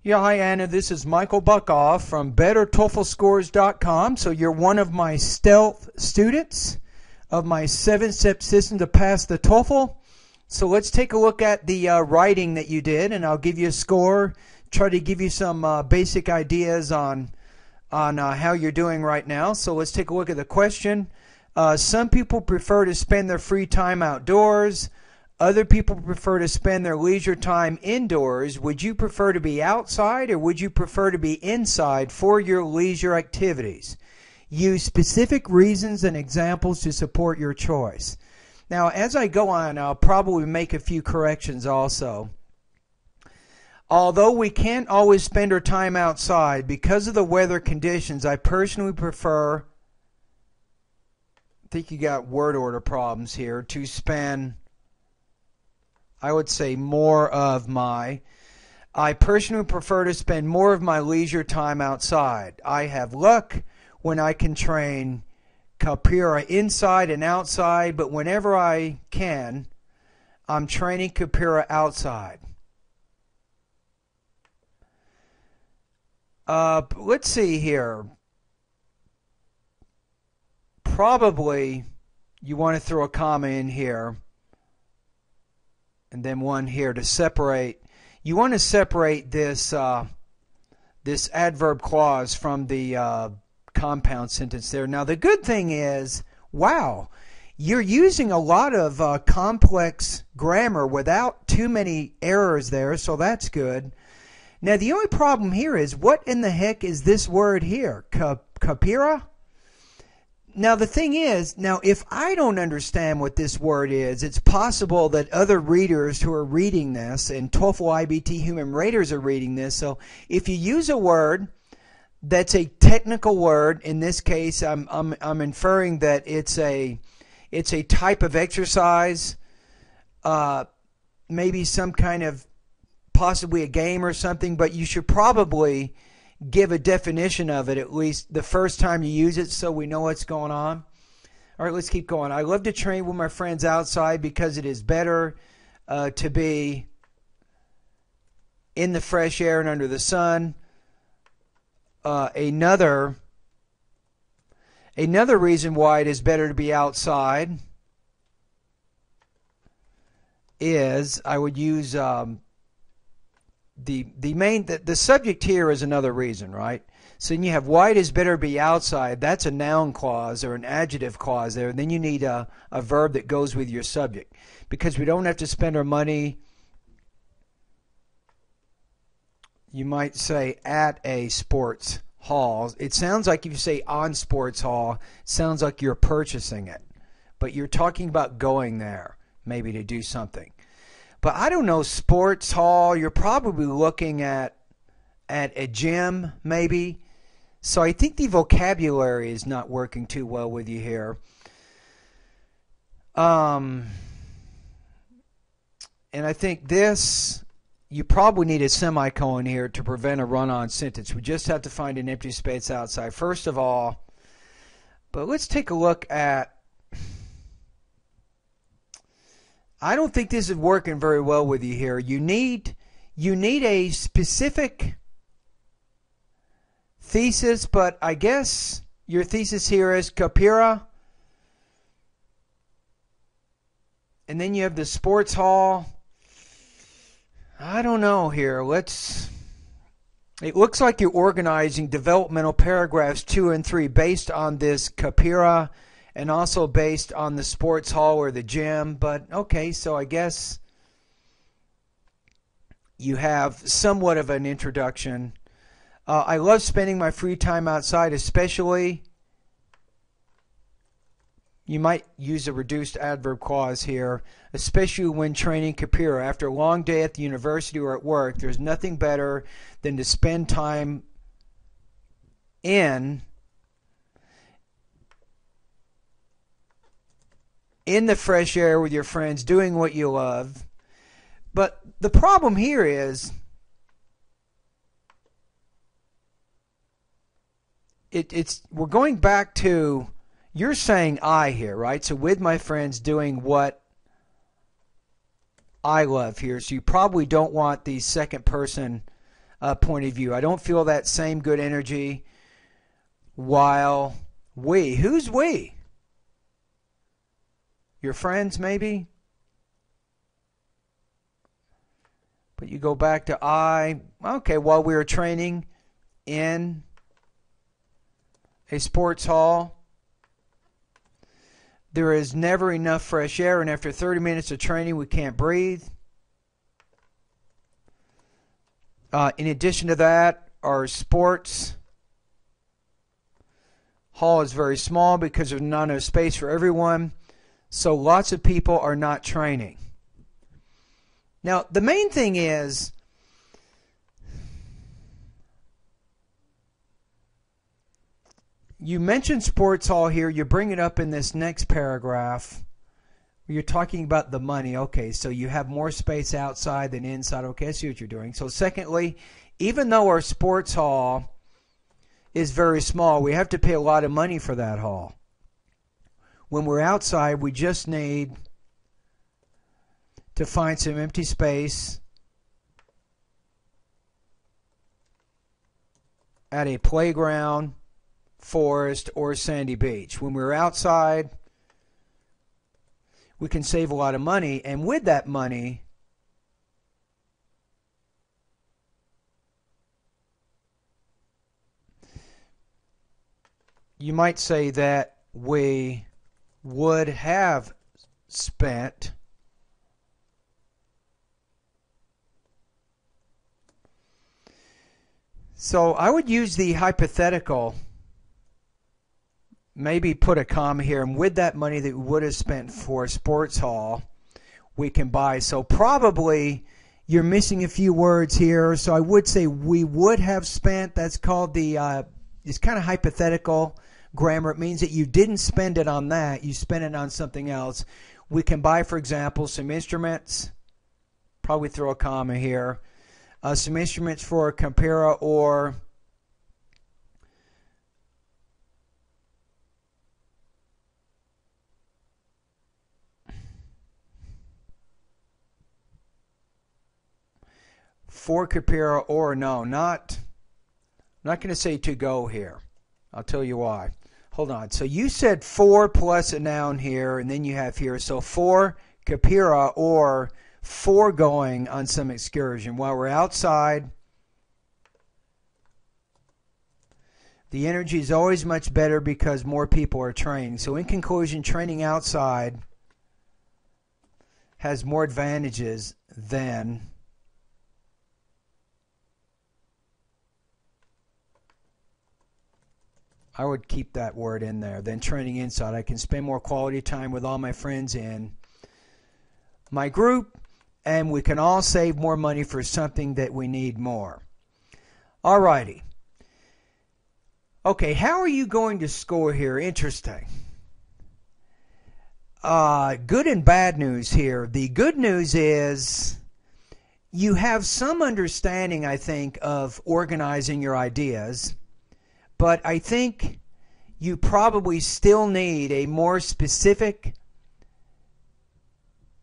Yeah, hi Anna. This is Michael Buckoff from BetterTOEFLScores.com. So you're one of my stealth students of my 7-step system to pass the TOEFL. So let's take a look at the writing that you did, and I'll give you a score. Try to give you some basic ideas on how you're doing right now. So let's take a look at the question. Some people prefer to spend their free time outdoors. Other people prefer to spend their leisure time indoors. Would you prefer to be outside or would you prefer to be inside for your leisure activities? Use specific reasons and examples to support your choice. Now, as I go on, I'll probably make a few corrections also. Although we can't always spend our time outside because of the weather conditions, I personally prefer, I think you got word order problems here, to spend, I would say I personally prefer to spend more of my leisure time outside. I have luck when I can train capoeira inside and outside, but whenever I can, I'm training capoeira outside. Let's see here. Probably you want to throw a comma in here and then one here to separate. You want to separate this this adverb clause from the compound sentence there. Now the good thing is, wow, you're using a lot of complex grammar without too many errors there, so that's good. Now the only problem here is, what in the heck is this word here? Capoeira? Now the thing is, now if I don't understand what this word is, it's possible that other readers who are reading this, and TOEFL iBT human raters are reading this, so if you use a word that's a technical word, in this case I'm inferring that it's a type of exercise, maybe some kind of, possibly a game or something, but you should probably give a definition of it at least the first time you use it so we know what's going on. All right, let's keep going. I love to train with my friends outside because it is better to be in the fresh air and under the sun. Another reason why it is better to be outside is, I would use the subject here is another reason, right? So then you have why it is better to be outside. That's a noun clause or an adjective clause there. And then you need a verb that goes with your subject, because we don't have to spend our money, you might say, at a sports hall. It sounds like if you say on sports hall, it sounds like you're purchasing it, but you're talking about going there maybe to do something. But I don't know, sports hall, you're probably looking at a gym maybe. So I think the vocabulary is not working too well with you here. And I think this, you probably need a semicolon here to prevent a run-on sentence. We just have to find an empty space outside first of all. But let's take a look at, I don't think this is working very well with you here. You need a specific thesis, but I guess your thesis here is capoeira. And then you have the sports hall. I don't know here. It looks like you're organizing developmental paragraphs 2 and 3 based on this capoeira, and also based on the sports hall or the gym. But okay, so I guess you have somewhat of an introduction. I love spending my free time outside, especially, you might use a reduced adverb clause here, especially when training capoeira. After a long day at the university or at work, there's nothing better than to spend time in the fresh air with your friends, doing what you love. But the problem here is, we're going back to, you're saying I here, right? So with my friends doing what I love here. So you probably don't want the second person point of view. I don't feel that same good energy while we. Who's we? Your friends, maybe? But you go back to I. Okay, while we were training in a sports hall, there is never enough fresh air, and after 30 minutes of training, we can't breathe. In addition to that, our sports hall is very small because there's not enough space for everyone. So lots of people are not training. Now, the main thing is, you mentioned sports hall here. You bring it up in this next paragraph. You're talking about the money. Okay, so you have more space outside than inside. Okay, I see what you're doing. So secondly, even though our sports hall is very small, we have to pay a lot of money for that hall. When we're outside, we just need to find some empty space at a playground, forest, or sandy beach. When we're outside, we can save a lot of money, and with that money, you might say that we would have spent so I would use the hypothetical, maybe put a comma here, and with that money that we would have spent for a sports hall, we can buy. So probably you're missing a few words here. So I would say we would have spent. That's called the, it's kind of hypothetical grammar. It means that you didn't spend it on that. You spent it on something else. We can buy, for example, some instruments. Probably throw a comma here. Some instruments for a capoeira or for capoeira, or no, not, I'm not going to say to go here. I'll tell you why. Hold on. So you said for plus a noun here, and then you have here. So for capoeira or for going on some excursion. While we're outside, the energy is always much better because more people are training. So in conclusion, training outside has more advantages than I would keep that word in there. Then training inside. I can spend more quality time with all my friends in my group, and we can all save more money for something that we need more. Alrighty. Okay, how are you going to score here? Interesting. Good and bad news here. The good news is you have some understanding, I think, of organizing your ideas. But I think you probably still need a more specific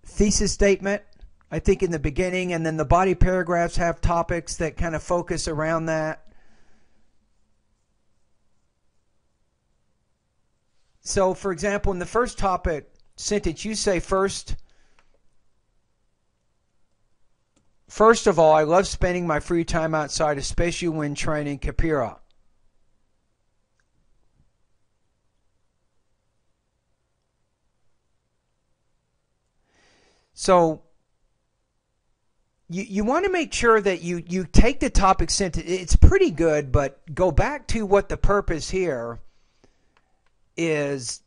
thesis statement, I think, in the beginning, and then the body paragraphs have topics that kind of focus around that. So, for example, in the first topic sentence, you say first of all, I love spending my free time outside, especially when training capoeira. So you want to make sure that you take the topic sentence. It's pretty good, but go back to what the purpose here is.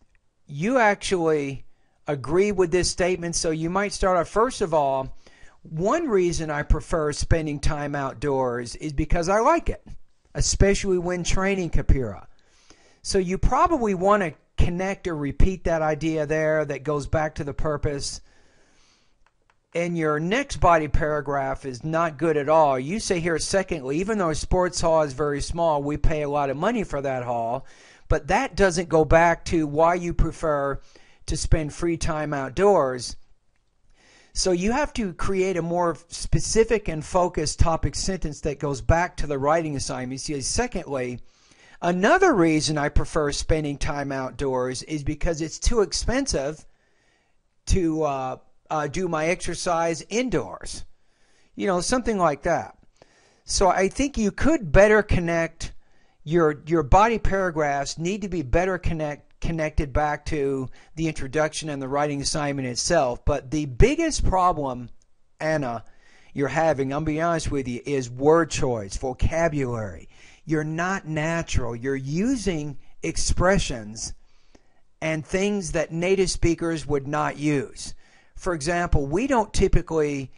You actually agree with this statement. So you might start off, first of all, one reason I prefer spending time outdoors is because I like it, especially when training capoeira. So you probably want to connect or repeat that idea there that goes back to the purpose. And your next body paragraph is not good at all. You say here, secondly, even though a sports hall is very small, we pay a lot of money for that hall. But that doesn't go back to why you prefer to spend free time outdoors. So you have to create a more specific and focused topic sentence that goes back to the writing assignment. See, secondly, another reason I prefer spending time outdoors is because it's too expensive to do my exercise indoors. You know, something like that. So I think you could better connect your body paragraphs need to be better connected back to the introduction and the writing assignment itself. But the biggest problem, Anna, you're having, I'm going to be honest with you, is word choice, vocabulary. You're not natural. You're using expressions and things that native speakers would not use. For example, we don't typically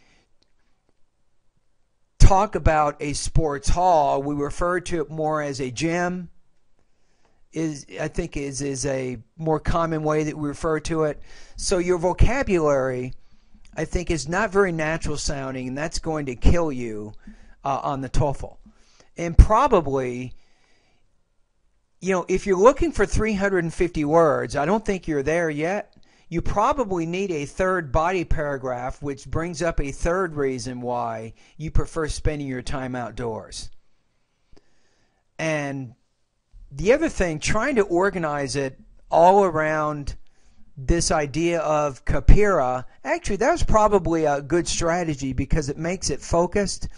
talk about a sports hall. We refer to it more as a gym. I think is a more common way that we refer to it. So your vocabulary, I think, is not very natural sounding, and that's going to kill you on the TOEFL. And probably, you know, if you're looking for 350 words, I don't think you're there yet. You probably need a third body paragraph, which brings up a third reason why you prefer spending your time outdoors. And the other thing, trying to organize it all around this idea of capoeira, actually that was probably a good strategy because it makes it focused.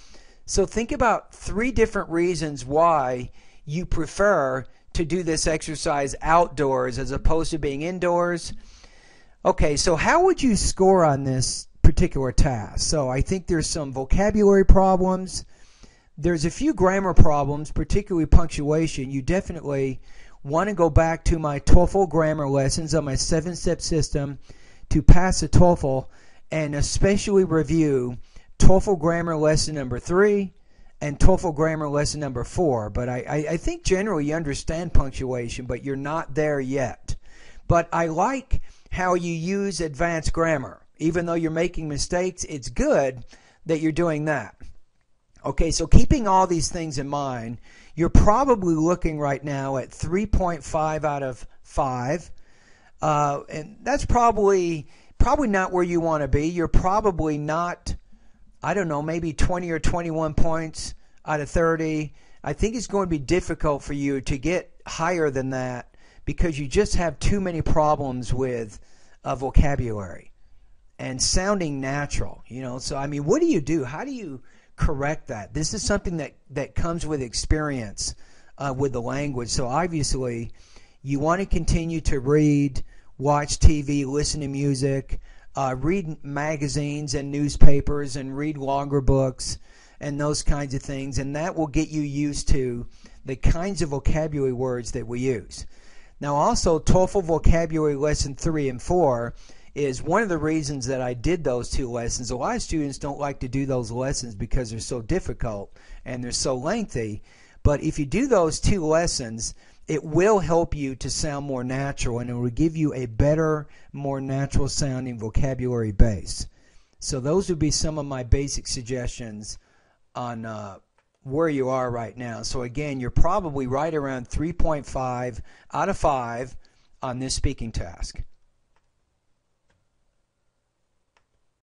So think about 3 different reasons why you prefer to do this exercise outdoors as opposed to being indoors. Okay, so how would you score on this particular task? So I think there's some vocabulary problems. There's a few grammar problems, particularly punctuation. You definitely want to go back to my TOEFL grammar lessons on my 7-step system to pass the TOEFL, and especially review TOEFL grammar lesson number 3 and TOEFL grammar lesson number 4. But I think generally you understand punctuation, but you're not there yet. But I like how you use advanced grammar. Even though you're making mistakes, it's good that you're doing that. Okay, so keeping all these things in mind, you're probably looking right now at 3.5 out of 5. And that's probably not where you want to be. You're probably not, I don't know, maybe 20 or 21 points out of 30. I think it's going to be difficult for you to get higher than that because you just have too many problems with vocabulary and sounding natural. You know, so I mean, what do you do? How do you correct that? This is something that comes with experience with the language. So obviously, you want to continue to read, watch TV, listen to music, read magazines and newspapers, and read longer books and those kinds of things, and that will get you used to the kinds of vocabulary words that we use. Now also, TOEFL vocabulary lesson 3 and 4 is one of the reasons that I did those 2 lessons. A lot of students don't like to do those lessons because they're so difficult and they're so lengthy. But if you do those 2 lessons, it will help you to sound more natural, and it will give you a better, more natural sounding vocabulary base. So those would be some of my basic suggestions on where you are right now. So again, you're probably right around 3.5 out of 5 on this speaking task.